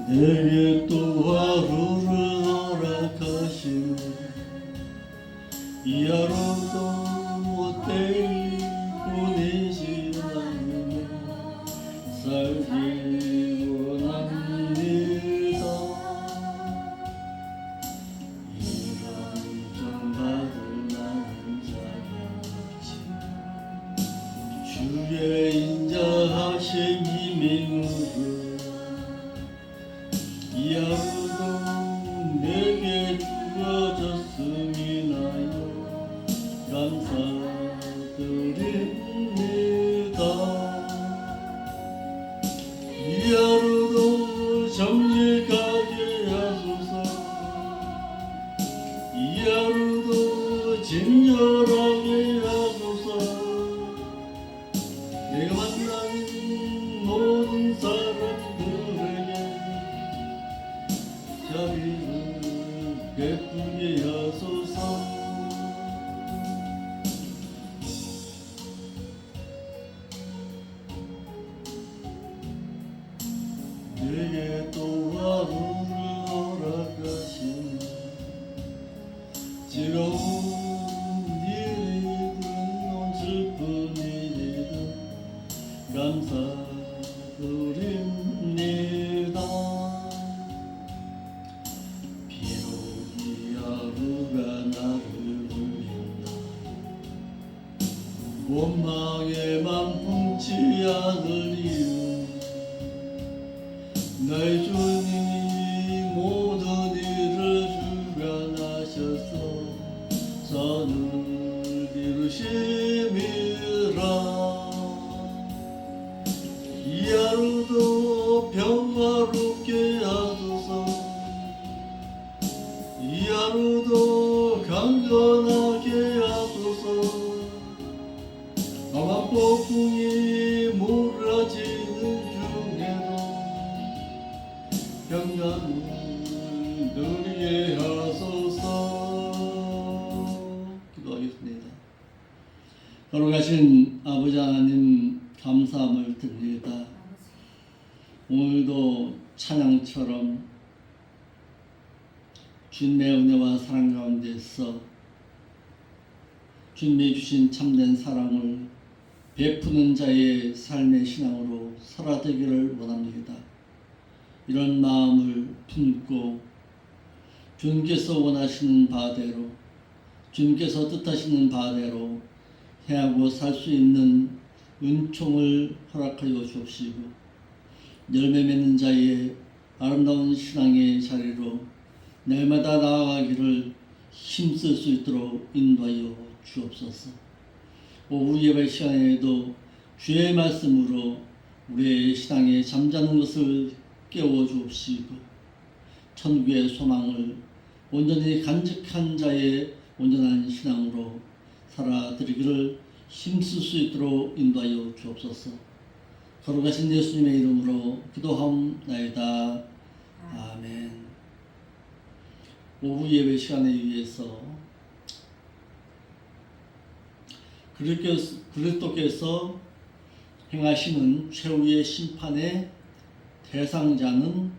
내게 또 하루를 허락하시네. 이 하루도 때이 보내지 않으며 살기 원합니다. 이런 받을 나는 자격지 주의 인자하신 힘의 무릎 이 하루도 내게 주어졌음이나요 감사드립니다. 이 하루도 정직하게 하소서. 이 하루도 진열하게 하소서. 내가 만난 모든 사람들에게 자비를 베풀게 하소서. 내게 또 하루를 허락하신 즐거운 일이든 슬픈 일이든 감사드립니다. 비록 이 하루가 나를 울린다 원망에만 품지 않을 이유 나의 주님이 모든 일을 주관하셔서 선을 이루심이라. 이 하루도 평화롭게 하소서. 이 하루도 강건하게 하소서. 강한 폭풍이 몰아치는 중에도 평강을 누리게 하소서. 기도하겠습니다. 걸어가신 아버지 하나님 감사함을 드립니다. 오늘도 찬양처럼 주님의 은혜와 사랑 가운데서 주님이 주신 참된 사랑을 베푸는 자의 삶의 신앙으로 살아되기를 원합니다. 이런 마음을 품고 주님께서 원하시는 바대로 주님께서 뜻하시는 바대로 행하고 살 수 있는 은총을 허락하여 주옵시고 열매 맺는 자의 아름다운 신앙의 자리로 날마다 나아가기를 힘쓸 수 있도록 인도하여 주옵소서. 오후 예배 시간에도 주의 말씀으로 우리의 신앙에 잠자는 것을 깨워 주옵시고 천국의 소망을 온전히 간직한 자의 온전한 신앙으로 살아드리기를 힘쓸 수 있도록 인도하여 주옵소서. 거룩하신 예수님의 이름으로 기도하옵나이다. 아멘. 오후 예배 시간에 의해서 그리스도께서 행하시는 최후의 심판의 대상자는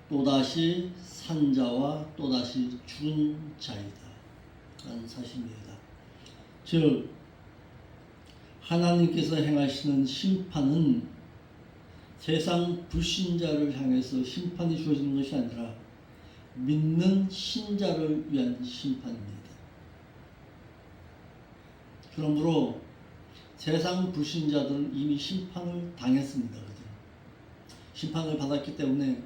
또다시 산 자와 또다시 죽은 자이다 라는 사실입니다. 즉 하나님께서 행하시는 심판은 세상 불신자를 향해서 심판이 주어지는 것이 아니라 믿는 신자를 위한 심판입니다. 그러므로 세상 불신자들은 이미 심판을 당했습니다. 심판을 받았기 때문에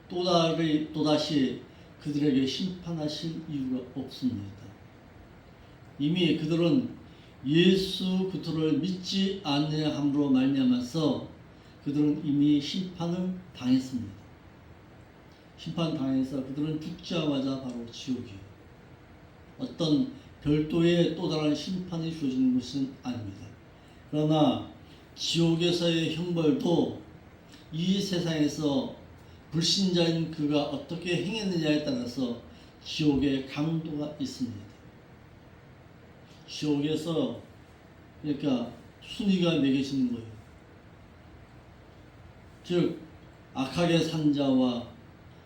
또다시 그들에게 심판하실 이유가 없습니다. 이미 그들은 예수 그리스도를 믿지 아니함으로 말미암아서 그들은 이미 심판을 당했습니다. 심판 당해서 그들은 죽자마자 바로 지옥이에요. 어떤 별도의 또 다른 심판이 주어지는 것은 아닙니다. 그러나 지옥에서의 형벌도 이 세상에서 불신자인 그가 어떻게 행했느냐에 따라서 지옥의 강도가 있습니다. 지옥에서 그러니까 순위가 매겨지는 거예요. 즉 악하게 산 자와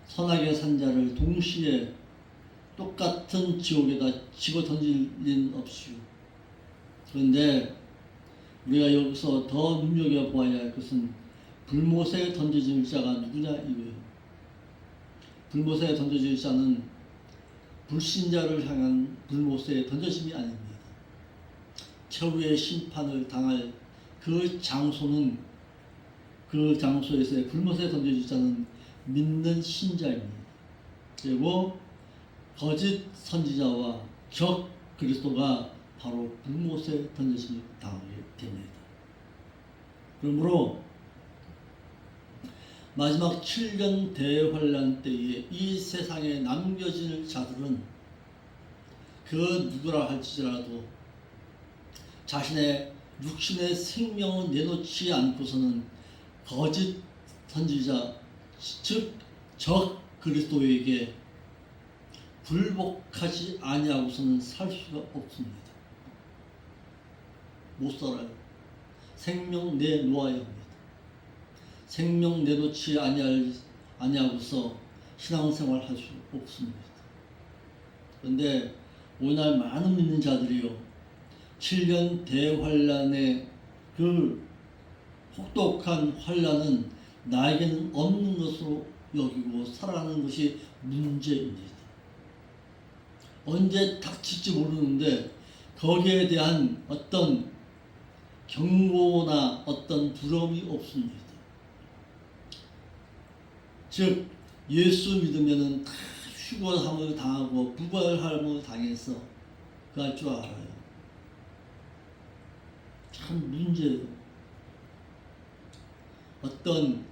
선악의 산자를 동시에 똑같은 지옥에다 집어 던질 리는 없이요. 그런데 우리가 여기서 더 눈여겨보아야 할 것은 불못에 던져질 자가 누구냐 이거예요. 불못에 던져질 자는 불신자를 향한 불못에 던져짐이 아닙니다. 최후의 심판을 당할 그 장소는, 그 장소에서의 불못에 던져질 자는 믿는 신자입니다. 그리고 거짓 선지자와 적 그리스도가 바로 불못에 던져짐을 당하게 됩니다. 그러므로 마지막 7년 대환란 때에 이 세상에 남겨질 자들은 그 누구라 할지라도 자신의 육신의 생명을 내놓지 않고서는 거짓 선지자, 즉 적 그리스도에게 불복하지 아니하고서는 살 수가 없습니다. 못 살아요. 생명 내놓아야 합니다. 생명 내놓지 아니하고서 신앙생활 할 수 없습니다. 그런데 오늘 많은 믿는 자들이요, 7년 대환란의 그 혹독한 환란은 나에게는 없는 것으로 여기고 살아가는 것이 문제입니다. 언제 닥칠지 모르는데 거기에 대한 어떤 경고나 어떤 두려움이 없습니다. 즉 예수 믿으면은 다 휴거함을 당하고 부활함을 당해서 그 할 줄 알아요. 참 문제예요. 어떤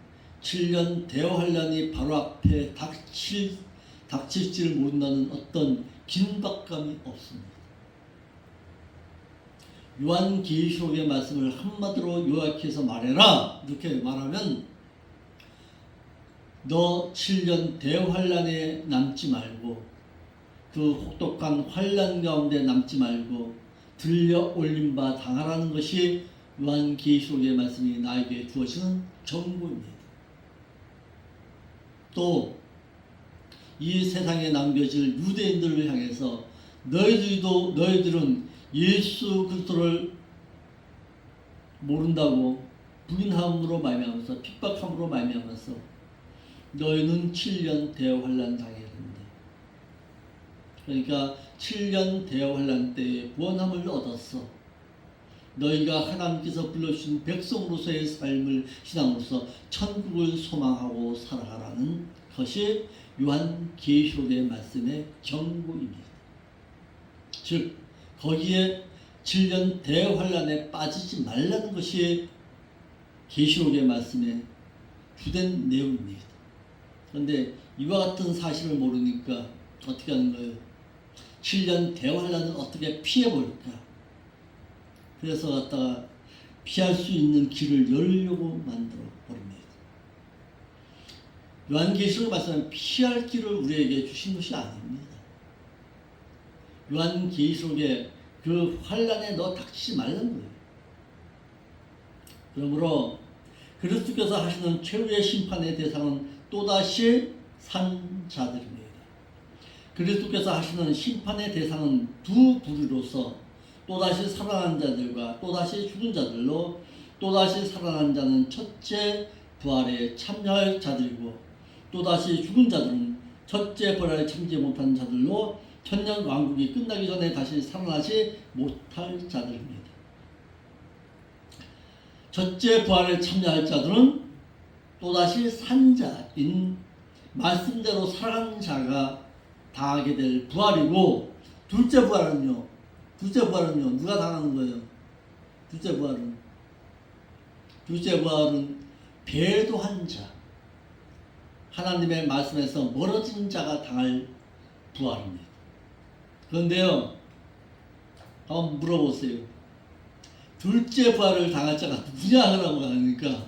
7년 대환란이 바로 앞에 닥칠지를 모른다는 어떤 긴박감이 없습니다. 요한계시록의 말씀을 한마디로 요약해서 말해라 이렇게 말하면, 너 7년 대환란에 남지 말고 그 혹독한 환란 가운데 남지 말고 들려 올린 바 당하라는 것이 요한계시록의 말씀이 나에게 주어지는 경고입니다. 또 이 세상에 남겨질 유대인들을 향해서 너희들은 예수 그리스도를 모른다고 부인함으로 말미암아서, 핍박함으로 말미암아서 너희는 7년 대환란 당해야 된다. 그러니까 7년 대환란 때에 구원함을 얻었어. 너희가 하나님께서 불러주신 백성으로서의 삶을 신앙으로서 천국을 소망하고 살아가라는 것이 요한계시록의 말씀의 경고입니다. 즉 거기에 7년 대환란에 빠지지 말라는 것이 계시록의 말씀의 주된 내용입니다. 그런데 이와 같은 사실을 모르니까 어떻게 하는 거예요? 7년 대환란을 어떻게 피해볼까? 그래서 갖다가 피할 수 있는 길을 열려고 만들어 버립니다. 요한계시록 말씀은 피할 길을 우리에게 주신 것이 아닙니다. 요한계시록에 그 환란에 너 닥치지 말라는 거예요. 그러므로 그리스도께서 하시는 최후의 심판의 대상은 또다시 산 자들입니다. 그리스도께서 하시는 심판의 대상은 두 부류로서 또다시 살아난 자들과 또다시 죽은 자들로, 또다시 살아난 자는 첫째 부활에 참여할 자들이고 또다시 죽은 자들은 첫째 부활에 참지 못한 자들로 천년 왕국이 끝나기 전에 다시 살아나지 못할 자들입니다. 첫째 부활에 참여할 자들은 또다시 산 자인 말씀대로 살아난 자가 당하게 될 부활이고, 둘째 부활은요 누가 당하는 거예요? 둘째 부활은 배도한 자, 하나님의 말씀에서 멀어진 자가 당할 부활입니다. 그런데요, 한번 물어보세요. 둘째 부활을 당할 자가 누구냐라고 하니까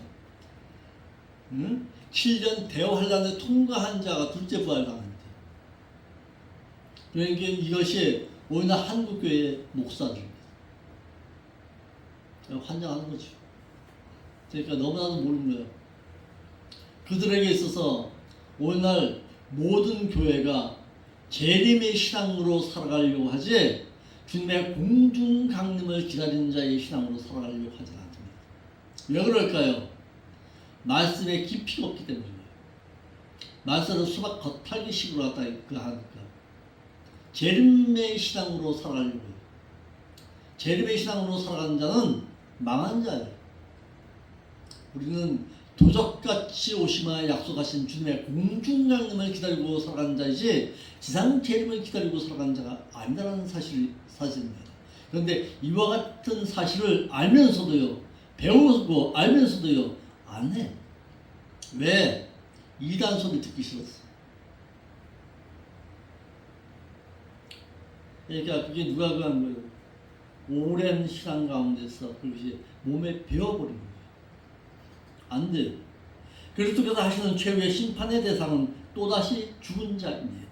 7년 대환란을 통과한 자가 둘째 부활을 당합니다. 그러니까 이것이 오늘 한국교회의 목사들입니다. 환장하는 거죠. 그러니까 너무나도 모르는 거예요. 그들에게 있어서 오늘날 모든 교회가 재림의 신앙으로 살아가려고 하지 주님의 공중 강림을 기다리는 자의 신앙으로 살아가려고 하지 않습니다. 왜 그럴까요? 말씀에 깊이가 없기 때문입니다. 말씀을 수박 겉핥기식으로 갖다 하니까 재림의 신앙으로 살아가려고 해요. 재림의 신앙으로 살아가는 자는 망한 자예요. 우리는 도적같이 오시마 약속하신 주님의 공중강림을 기다리고 살아가는 자이지 지상 재림을 기다리고 살아가는 자가 아니라는 사실입니다. 그런데 이와 같은 사실을 알면서도요, 배우고 알면서도요 안 해. 왜? 이단 소리 듣기 싫었어. 그러니까 그게 누가 그한 거예요? 오랜 신앙 가운데서 그것이 몸에 배어버린 거예요. 안 돼요. 그리스도께서 하시는 최후의 심판의 대상은 또다시 죽은 자입니다.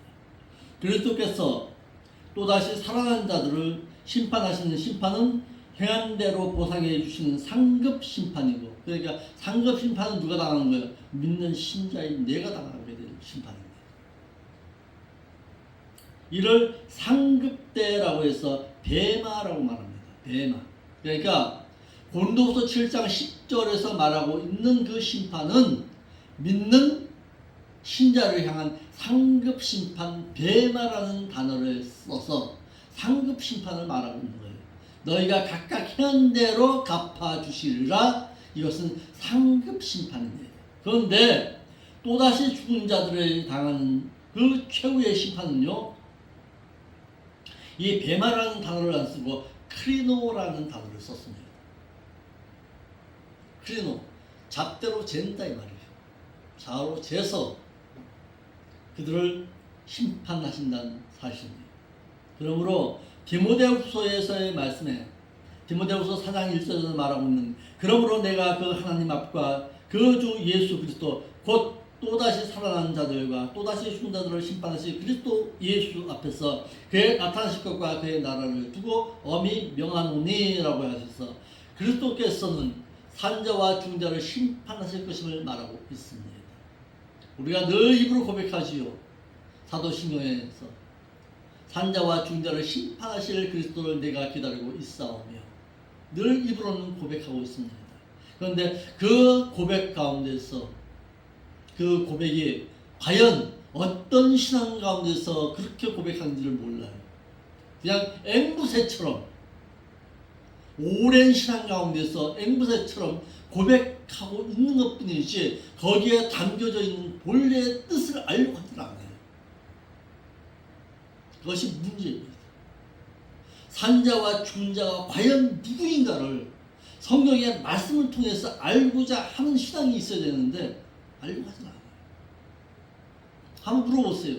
그리스도께서 또다시 살아난 자들을 심판하시는 심판은 행한 대로 보상해 주시는 상급 심판이고, 그러니까 상급 심판은 누가 당하는 거예요? 믿는 신자인 내가 당하게 될 심판입니다. 이를 상급대라고 해서 베마라고 말합니다. 베마. 그러니까 고린도후서 7장 10절에서 말하고 있는 그 심판은 믿는 신자를 향한 상급 심판 베마라는 단어를 써서 상급 심판을 말하고 있는 거예요. 너희가 각각 행한 대로 갚아주시리라. 이것은 상급 심판입니다. 그런데 또다시 죽은 자들을 당하는 그 최후의 심판은요, 이 베마라는 단어를 안 쓰고 크리노라는 단어를 썼습니다. 크리노, 잡대로 잰다 이 말이에요. 좌로 재서 그들을 심판하신다는 사실입니다. 그러므로 디모데후서에서의 말씀에, 디모데후서 4장 1절에서 말하고 있는, 그러므로 내가 그 하나님 앞과 그 주 예수 그리스도 곧 또다시 살아난 자들과 또다시 죽은 자들을 심판하실 그리스도 예수 앞에서 그의 나타나실 것과 그의 나라를 두고 엄히 명하노니라고 하셔서 그리스도께서는 산자와 죽은 자를 심판하실 것임을 말하고 있습니다. 우리가 늘 입으로 고백하지요. 사도신경에서 산자와 죽은 자를 심판하실 그리스도를 내가 기다리고 있사오며 늘 입으로는 고백하고 있습니다. 그런데 그 고백 가운데서 그 고백이 과연 어떤 신앙 가운데서 그렇게 고백하는지를 몰라요. 그냥 앵무새처럼, 오랜 신앙 가운데서 앵무새처럼 고백하고 있는 것 뿐이지 거기에 담겨져 있는 본래의 뜻을 알려고 하지 않아요. 그것이 문제입니다. 산자와 죽은 자가 과연 누구인가를 성경의 말씀을 통해서 알고자 하는 신앙이 있어야 되는데 알려고 하지 않아요. 한번 물어보세요.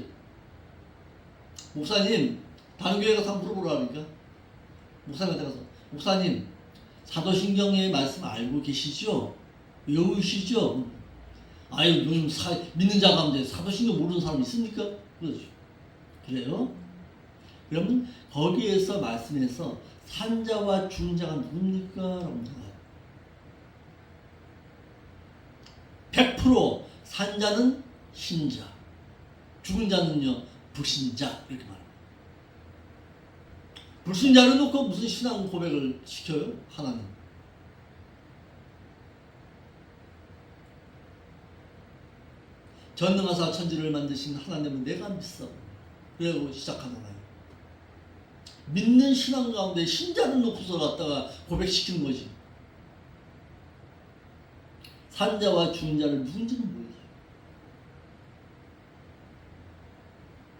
목사님, 다른 교회 가서 한번 물어보라 하니까 목사님한테 가서, 목사님 사도신경의 말씀 알고 계시죠? 외우시죠? 아유, 요즘 믿는 자 가운데 사도신경 모르는 사람 있습니까? 그러죠. 그래요? 그러면 거기에서 말씀에서 산자와 죽은 자가 누굽니까? 라고 물어요. 100% 산자는 신자, 죽은 자는요 불신자, 이렇게 말합니다. 불신자를 놓고 무슨 신앙 고백을 시켜요? 하나님. 전능하사 천지를 만드신 하나님은 내가 믿어. 그리고 시작하잖아요. 믿는 신앙 가운데 신자를 놓고서 갖다가 고백시키는 거지. 산자와 죽은 자를 누군지는 몰라요.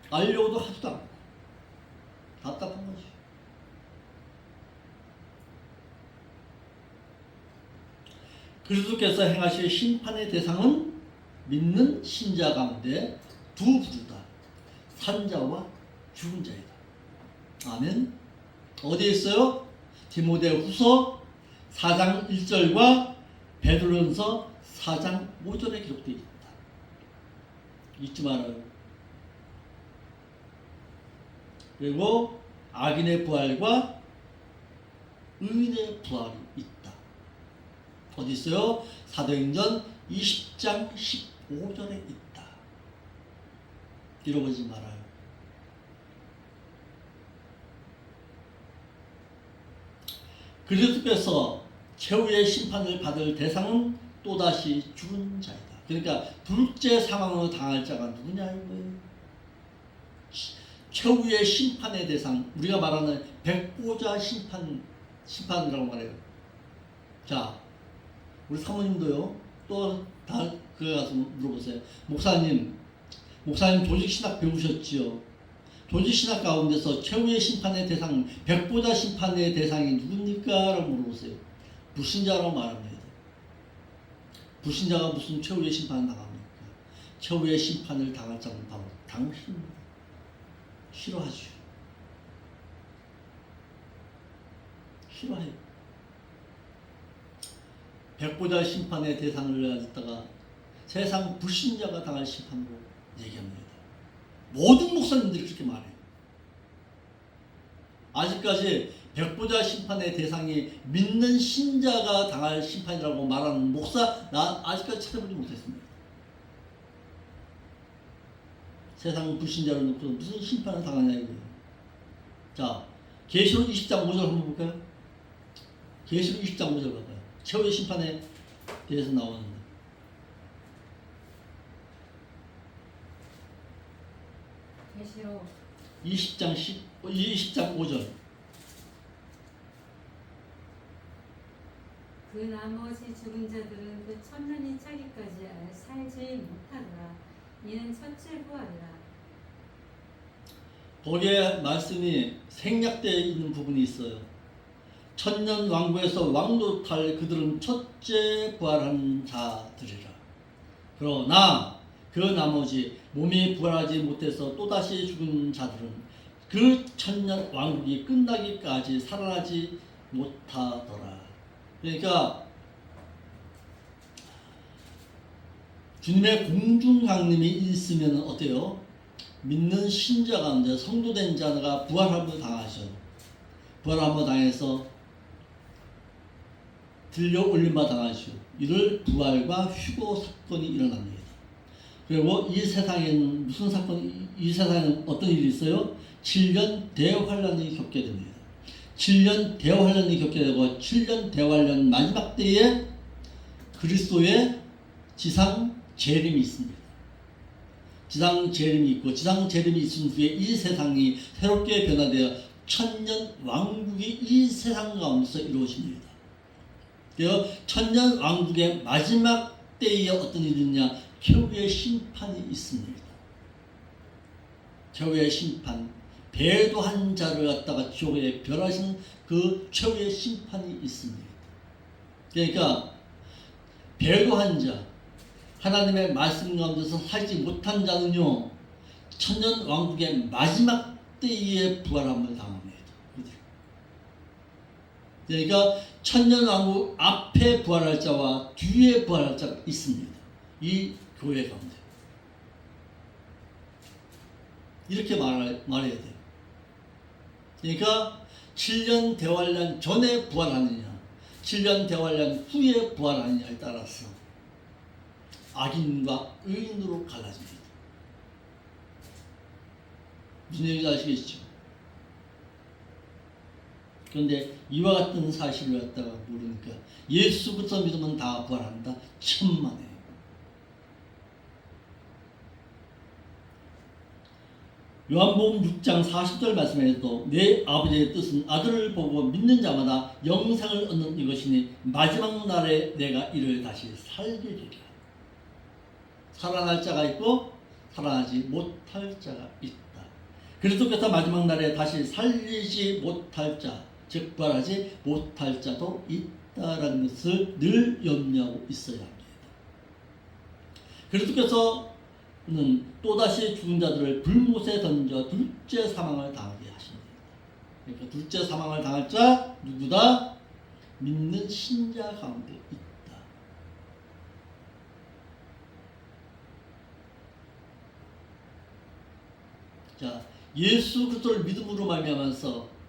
알려고도 하지도 않고 답답한 거지. 그리스도께서 행하실 심판의 대상은 믿는 신자 가운데 두 부류다. 산자와 죽은 자이다. 아멘. 어디에 있어요? 디모데후서 4장 1절과 베드로전서 4장 5절에 기록되어 있다. 잊지 말아요. 그리고 악인의 부활과 의인의 부활이 있다. 어디 있어요? 사도행전 20장 15절에 있다. 잃어버리지 말아요. 그리스도께서 최후의 심판을 받을 대상은 또다시 죽은 자이다. 그러니까 둘째 사망으로 당할 자가 누구냐 이거예요. 최후의 심판의 대상, 우리가 말하는 백보자 심판이라고 말해요. 자, 우리 사모님도요. 또 다 그거 가서 물어보세요. 목사님 조직신학 배우셨지요? 조직신학 가운데서 최후의 심판의 대상, 백보자 심판의 대상이 누굽니까? 라고 물어보세요. 불신자라고 말합니다. 불신자가 무슨 최후의 심판을 당합니까? 최후의 심판을 당할 자는 바로 당신입니다. 싫어하죠. 싫어해요. 백보자 심판의 대상을 가졌다가 세상 불신자가 당할 심판으로 얘기합니다. 모든 목사님들이 그렇게 말해요. 아직까지 백보자 심판의 대상이 믿는 신자가 당할 심판이라고 말하는 목사 나 아직까지 찾아보지 못했습니다. 세상 불신자를 놓고 무슨 심판을 당하냐 이거예요. 자, 계시록 20장 5절 한번 볼까요? 계시록 20장 5절 봐봐요. 최후의 심판에 대해서 나오는데 계시록 20장 5절. 그 나머지 죽은 자들은 그 천년이 차기까지 살지 못하더라. 이는 첫째 부활이라. 거기에 말씀이 생략되어 있는 부분이 있어요. 천년 왕국에서 왕노탈 그들은 첫째 부활한 자들이라. 그러나 그 나머지 몸이 부활하지 못해서 또다시 죽은 자들은 그 천년 왕국이 끝나기까지 살아나지 못하더라. 그러니까 주님의 공중 강림이 있으면 어때요? 믿는 신자 가운데 성도된 자가 부활함을 당하죠. 부활함을 당해서 들려 올림바 당하죠. 이를 부활과 휴거 사건이 일어납니다. 그리고 이 세상에는 무슨 사건이, 이 세상에는 어떤 일이 있어요? 7년 대환란이 겪게 됩니다. 7년 대환란이 겪게 되고 7년 대환란 마지막 때에 그리스도의 지상 재림이 있습니다. 지상 재림이 있고 지상 재림이 있은 후에 이 세상이 새롭게 변화되어 천년 왕국이 이 세상 가운데서 이루어집니다. 그래서 천년 왕국의 마지막 때에 어떤 일이 있느냐? 최후의 심판이 있습니다. 최후의 심판, 배도한 자를 갖다가 지옥에 별하시는 그 최후의 심판이 있습니다. 그러니까 배도한 자, 하나님의 말씀 가운데서 살지 못한 자는요, 천년 왕국의 마지막 때에 부활함을 당합니다. 그러니까 천년 왕국 앞에 부활할 자와 뒤에 부활할 자가 있습니다. 이 교회 가운데 이렇게 말해야 돼요. 그러니까 7년 대환란 전에 부활하느냐 7년 대환란 후에 부활하느냐에 따라서 악인과 의인으로 갈라집니다. 무슨 얘기인지 아시겠죠? 그런데 이와 같은 사실을 갖다가 모르니까 예수부터 믿으면 다 부활한다? 천만에. 요한복음 6장 40절 말씀에도 내 아버지의 뜻은 아들을 보고 믿는 자마다 영생을 얻는 이것이니 마지막 날에 내가 이를 다시 살리리라. 살아날 자가 있고 살아나지 못할 자가 있다. 그리스도께서 마지막 날에 다시 살리지 못할 자, 즉 부활하지 못할 자도 있다라는 것을 늘 염려하고 있어야 합니다. 그리스도께서는 또다시 죽은 자들을 불못에 던져 둘째 사망을 당하게 하십니다. 그러니까 둘째 사망을 당할 자 누구다? 믿는 신자 가운데 있다. 자, 예수 그리스도를 믿음으로 말미암아서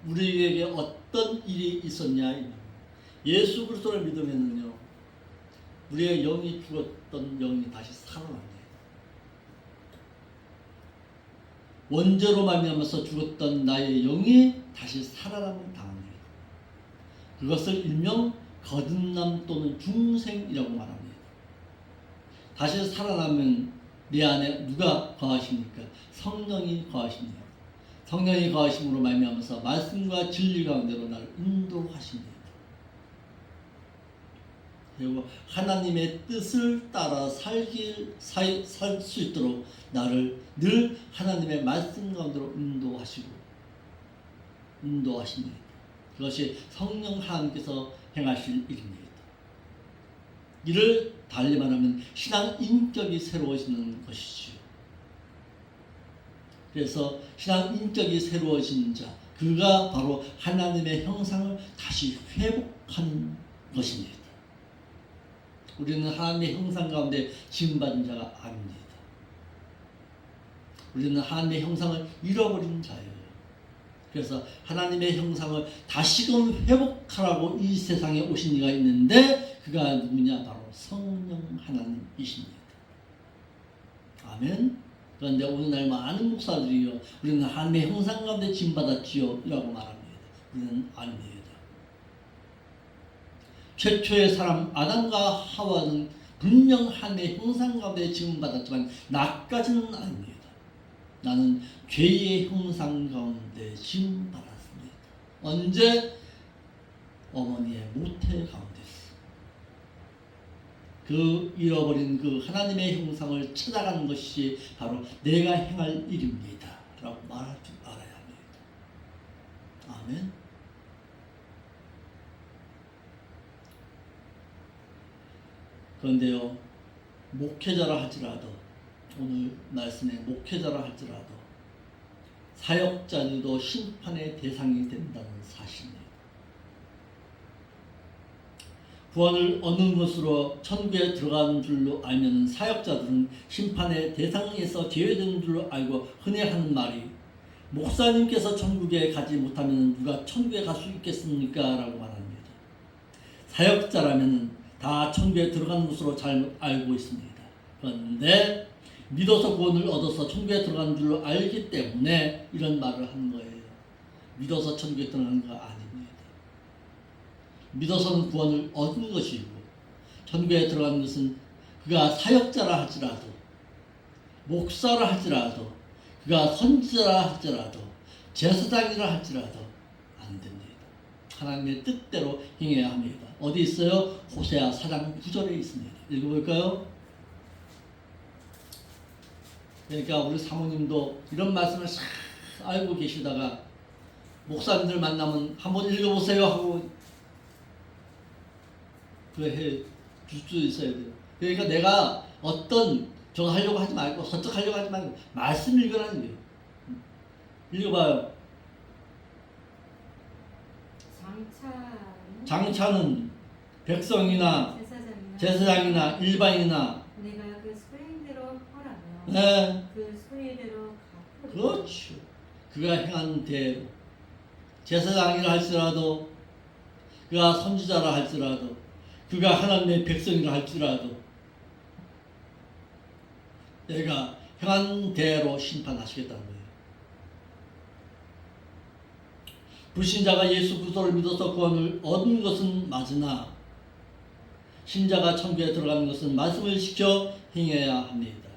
우리에게 어떤 일이 있었냐? 예수 그리스도를 믿으면요, 우리의 영이 죽었던 영이 다시 살아납니다. 원죄로 말미암아서 죽었던 나의 영이 다시 살아남을 당합니다. 그것을 일명 거듭남 또는 중생이라고 말합니다. 다시 살아나면 내 안에 누가 거하십니까? 성령이 거하십니다. 성령이 거하심으로 말미암아서 말씀과 진리 가운데로 나를 인도하십니다. 그리고 하나님의 뜻을 따라 살 수 있도록 나를 늘 하나님의 말씀 가운데로 인도하십니다. 그것이 성령 하나님께서 행하실 일입니다. 이를 달리 말하면 신앙 인격이 새로워지는 것이지요. 그래서 신앙 인격이 새로워진 자, 그가 바로 하나님의 형상을 다시 회복하는 것입니다. 우리는 하나님의 형상 가운데 지음받은 자가 아닙니다. 우리는 하나님의 형상을 잃어버린 자예요. 그래서 하나님의 형상을 다시금 회복하라고 이 세상에 오신 이가 있는데 그가 누구냐? 바로 성령 하나님이십니다. 아멘. 그런데 오늘날 많은 목사들이요, 우리는 하나님의 형상 가운데 지음받았지요 라고 말합니다. 우리는 아닙니다. 최초의 사람 아담과 하와는 분명 하나님의 형상 가운데 지음받았지만 나까지는 아닙니다. 나는 죄의 형상 가운데 지음받았습니다. 언제? 어머니의 모태 가운데서. 그 잃어버린 그 하나님의 형상을 찾아가는 것이 바로 내가 행할 일입니다 라고 말할 줄 알아야 합니다. 아멘. 그런데요, 목회자라 할지라도, 오늘 말씀에 목회자라 할지라도 사역자들도 심판의 대상이 된다는 사실입니다. 구원을 얻는 것으로 천국에 들어가는 줄로 알면 사역자들은 심판의 대상에서 제외되는 줄로 알고 흔히 하는 말이, 목사님께서 천국에 가지 못하면 누가 천국에 갈 수 있겠습니까? 라고 말합니다. 사역자라면 다 천국에 들어가는 것으로 잘 알고 있습니다. 그런데 믿어서 구원을 얻어서 천국에 들어가는 줄로 알기 때문에 이런 말을 하는 거예요. 믿어서 천국에 들어가는 거 아닙니다. 믿어서는 구원을 얻는 것이고, 천국에 들어가는 것은 그가 사역자라 할지라도, 목사라 할지라도, 그가 선지자라 할지라도, 제사장이라 할지라도 안 됩니다. 하나님의 뜻대로 행해야 합니다. 어디 있어요? 호세아 4장 9절에 있습니다. 읽어볼까요? 그러니까 우리 사모님도 이런 말씀을 싹 알고 계시다가 목사님들 만나면 한번 읽어보세요 하고 그래 해 줄 수 있어야 돼요. 그러니까 내가 어떤 저거 하려고 하지 말고 설득하려고 하지 말고 말씀 읽으라는 거예요. 읽어봐요. 장차는 백성이나 제사장이나 일반이나 내가 그 소행대로 허라며 네. 그 소리대로 갚으리라. 그렇죠. 그가 행한 대로 제사장이라 할지라도, 그가 선지자라 할지라도, 그가 하나님의 백성이라 할지라도 내가 행한 대로 심판하시겠다는 거예요. 불신자가 예수 그리스도를 믿어서 구원을 얻은 것은 맞으나 신자가 천국에 들어가는 것은 말씀을 지켜 행해야 합니다.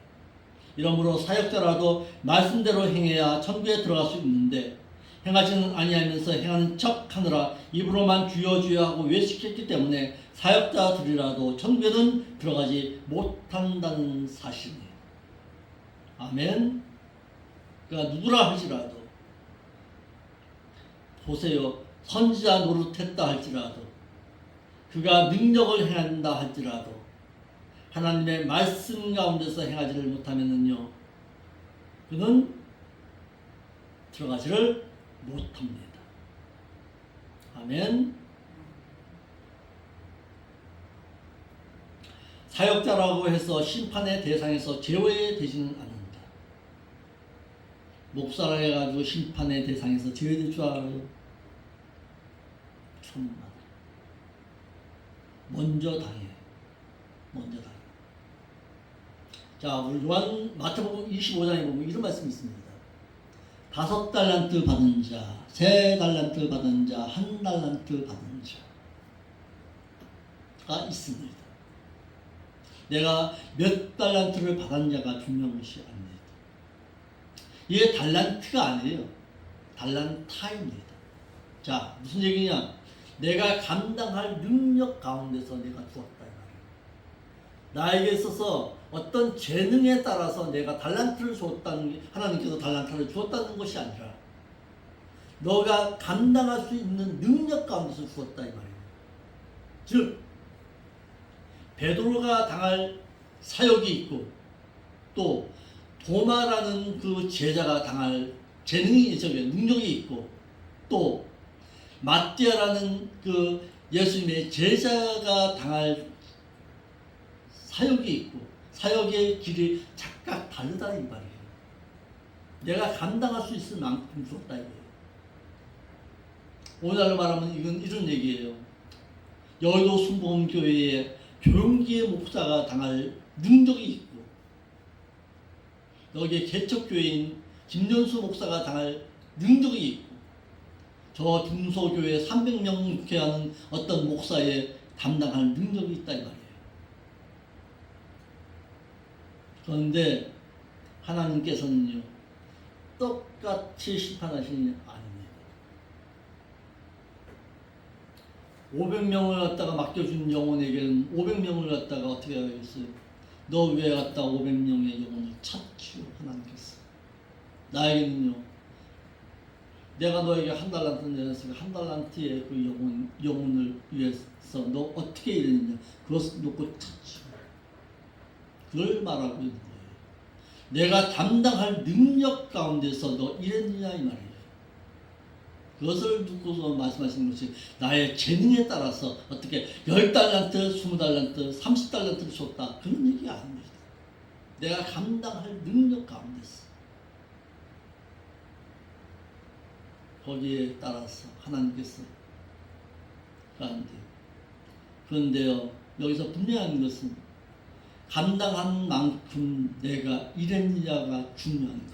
이러므로 사역자라도 말씀대로 행해야 천국에 들어갈 수 있는데 행하지는 아니하면서 행하는 척하느라 입으로만 주여 주여 하고 외식했기 때문에 사역자들이라도 천국에는 들어가지 못한다는 사실이에요. 아멘. 그러니까 누구라 할지라도 보세요. 선지자 노릇했다 할지라도, 그가 능력을 행한다 할지라도 하나님의 말씀 가운데서 행하지를 못하면은요, 그는 들어가지를 못합니다. 아멘. 사역자라고 해서 심판의 대상에서 제외되지는 않는다. 목사라 해가지고 심판의 대상에서 제외될 줄 알아요? 천만. 먼저 당해. 자, 우리 마태복음 25장에 보면 이런 말씀이 있습니다. 5달란트 받은 자, 3달란트 받은 자, 1달란트 받은 자가 있습니다. 내가 몇 달란트를 받은 자가 중요한 것이 아닙니다. 이게 달란트가 아니에요. 달란타입니다. 자, 무슨 얘기냐? 내가 감당할 능력 가운데서 내가 주었다 이 말이에요. 나에게 있어서 어떤 재능에 따라서 내가 달란트를 주었다는 게, 하나님께서 달란트를 주었다는 것이 아니라 너가 감당할 수 있는 능력 가운데서 주었다 이 말이에요. 즉 베드로가 당할 사역이 있고 또 도마라는 그 제자가 당할 재능이 능력이 있고 또 마띠아라는 그 예수님의 제자가 당할 사역이 있고 사역의 길이 각각 다르다 이 말이에요. 내가 감당할 수 있을 만큼 주었다 이거예요. 오늘날로 말하면 이건 이런 얘기예요. 여의도 순복음교회에 조용기의 목사가 당할 능력이 있고 여기에 개척교회인 김연수 목사가 당할 능력이 있고 저 중소교회 300명 육회하는 어떤 목사에 담당할 능력이 있다 이 말이에요. 그런데 하나님께서는요 똑같이 심판하시는 아닙니다. 500명을 갖다가 맡겨준 영혼에게는 500명을 갖다가 어떻게 하겠어요? 너 왜 갖다 500명의 영혼을 찾지요? 하나님께서 나에게는요 내가 너에게 1달란트 내렸으니까 1달란트의 그 영혼을 위해서 너 어떻게 일했느냐 그것을 놓고 찾지요. 그걸 말하고 있는 거예요. 내가 담당할 능력 가운데서 너 일했느냐 이 말이에요. 그것을 두고서 말씀하시는 것이 나의 재능에 따라서 어떻게 10달란트, 20달란트, 30달란트를 줬다 그런 얘기가 아닙니다. 내가 감당할 능력 가운데서 거기에 따라서 하나님께서 가는데요. 그런데요 여기서 분명한 것은 감당한 만큼 내가 일했느냐가 중요한 거예요.